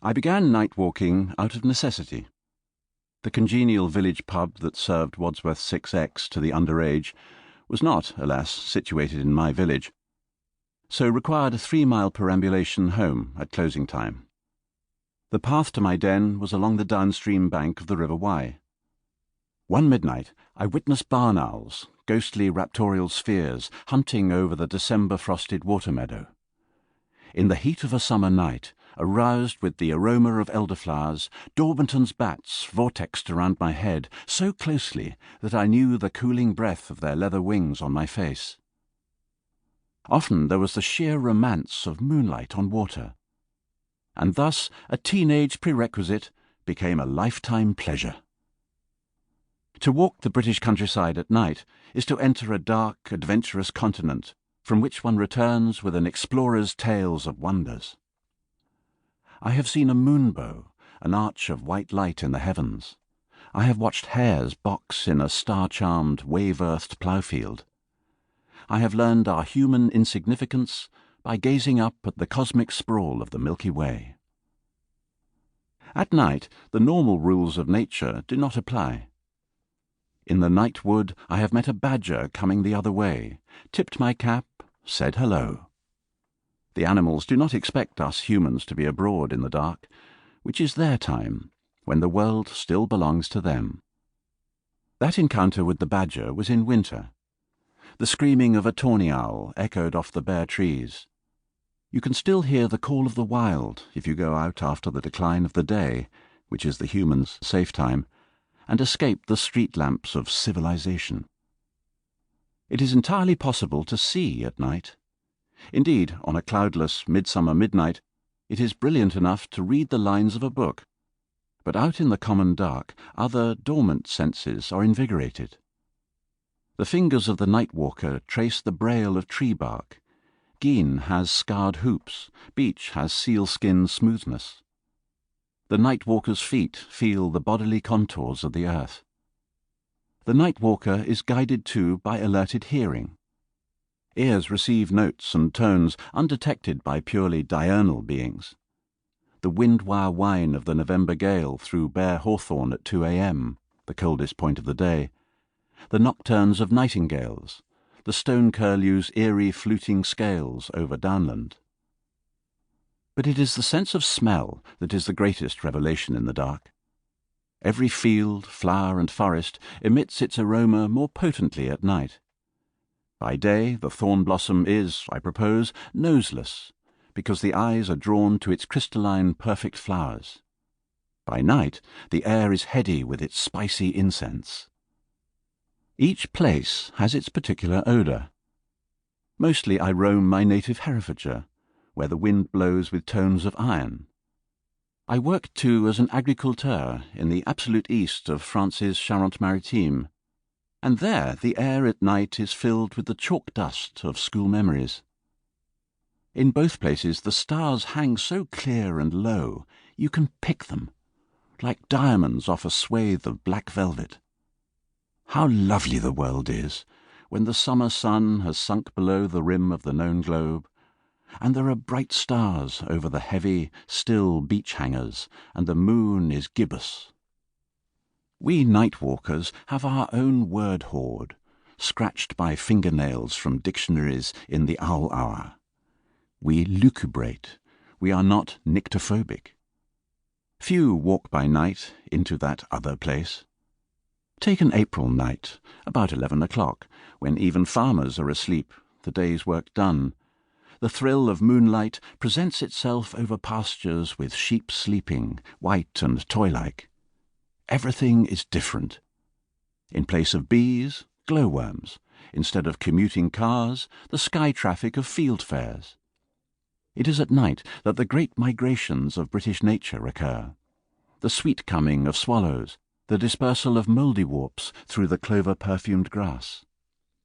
I began night walking out of necessity. The congenial village pub that served Wadsworth 6X to the underage was not, alas, situated in my village, so required a 3-mile perambulation home at closing time. The path to my den was along the downstream bank of the River Wye. One midnight I witnessed barn owls, ghostly raptorial spheres, hunting over the December-frosted water meadow. In the heat of a summer night, aroused with the aroma of elderflowers, Dorbenton's bats vortexed around my head so closely that I knew the cooling breath of their leather wings on my face. Often there was the sheer romance of moonlight on water, and thus a teenage prerequisite became a lifetime pleasure. To walk the British countryside at night is to enter a dark, adventurous continent from which one returns with an explorer's tales of wonders. I have seen a moonbow, an arch of white light in the heavens. I have watched hares box in a star-charmed, wave-earthed ploughfield. I have learned our human insignificance by gazing up at the cosmic sprawl of the Milky Way. At night, the normal rules of nature do not apply. In the night wood I have met a badger coming the other way, tipped my cap, said hello. The animals do not expect us humans to be abroad in the dark, which is their time, when the world still belongs to them. That encounter with the badger was in winter. The screaming of a tawny owl echoed off the bare trees. You can still hear the call of the wild if you go out after the decline of the day, which is the human's safe time, and escape the street lamps of civilization. It is entirely possible to see at night. Indeed, on a cloudless midsummer midnight, it is brilliant enough to read the lines of a book. But out in the common dark, other dormant senses are invigorated. The fingers of the night walker trace the braille of tree bark. Gean has scarred hoops, beech has sealskin smoothness. The night walker's feet feel the bodily contours of the earth. The night walker is guided too by alerted hearing. Ears receive notes and tones undetected by purely diurnal beings. The wind-wire whine of the November gale through bare hawthorn at 2 a.m., the coldest point of the day, the nocturnes of nightingales, the stone curlew's eerie fluting scales over downland. But it is the sense of smell that is the greatest revelation in the dark. Every field, flower, and forest emits its aroma more potently at night. By day the thorn blossom is, I propose, noseless, because the eyes are drawn to its crystalline, perfect flowers. By night the air is heady with its spicy incense. Each place has its particular odour. Mostly I roam my native Herefordshire, where the wind blows with tones of iron. I work too as an agriculteur in the absolute east of France's Charente-Maritime, and there the air at night is filled with the chalk dust of school memories. In both places the stars hang so clear and low you can pick them, like diamonds off a swathe of black velvet. How lovely the world is, when the summer sun has sunk below the rim of the known globe, and there are bright stars over the heavy, still beach hangers, and the moon is gibbous. We night walkers have our own word hoard, scratched by fingernails from dictionaries in the owl hour. We lucubrate. We are not nyctophobic. Few walk by night into that other place. Take an April night, about 11 o'clock, when even farmers are asleep, the day's work done. The thrill of moonlight presents itself over pastures with sheep sleeping, white and toy-like. Everything is different. In place of bees, glowworms. Instead of commuting cars, the sky traffic of field fares. It is at night that the great migrations of British nature occur. The sweet coming of swallows, the dispersal of mouldy-warps through the clover-perfumed grass.